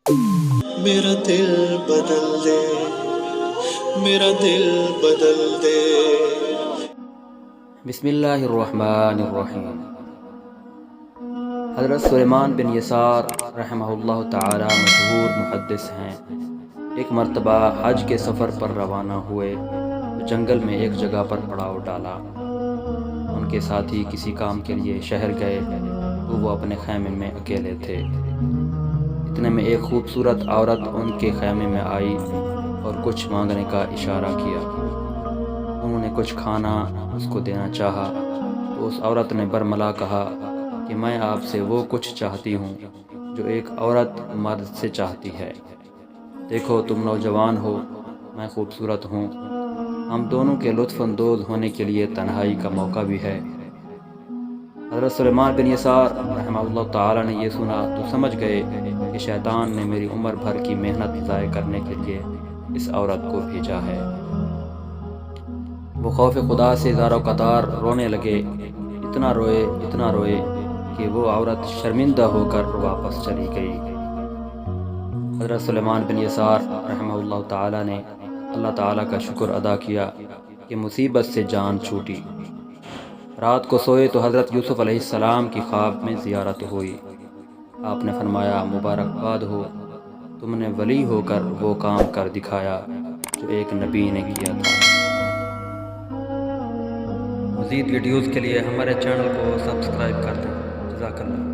میرا دل بدل دے، میرا دل بدل دے۔ بسم اللہ الرحمن الرحیم۔ حضرت سلیمان بن یسار رحمہ اللہ تعالی مشہور محدث ہیں۔ ایک مرتبہ حج کے سفر پر روانہ ہوئے تو جنگل میں ایک جگہ پر پڑاؤ ڈالا۔ ان کے ساتھی کسی کام کے لیے شہر گئے تو وہ اپنے خیمے میں اکیلے تھے۔ اتنے میں ایک خوبصورت عورت ان کے خیمے میں آئی اور کچھ مانگنے کا اشارہ کیا۔ انہوں نے کچھ کھانا اس کو دینا چاہا تو اس عورت نے برملا کہا کہ میں آپ سے وہ کچھ چاہتی ہوں جو ایک عورت مرد سے چاہتی ہے۔ دیکھو تم نوجوان ہو، میں خوبصورت ہوں، ہم دونوں کے لطف اندوز ہونے کے لیے تنہائی کا موقع بھی ہے۔ حضرت سلیمان بن یسار رحمہ اللہ تعالیٰ نے یہ سنا تو سمجھ گئے کہ شیطان نے میری عمر بھر کی محنت ضائع کرنے کے لیے اس عورت کو بھیجا ہے۔ وہ خوف خدا سے زار و قطار رونے لگے، اتنا روئے کہ وہ عورت شرمندہ ہو کر واپس چلی گئی۔ حضرت سلیمان بن یسار رحمہ اللہ تعالیٰ نے اللہ تعالیٰ کا شکر ادا کیا کہ مصیبت سے جان چھوٹی۔ رات کو سوئے تو حضرت یوسف علیہ السلام کی خواب میں زیارت ہوئی۔ آپ نے فرمایا مبارکباد ہو، تم نے ولی ہو کر وہ کام کر دکھایا جو ایک نبی نے کیا تھا۔ مزید ویڈیوز کے لیے ہمارے چینل کو سبسکرائب کر دیں۔ جزاک اللہ۔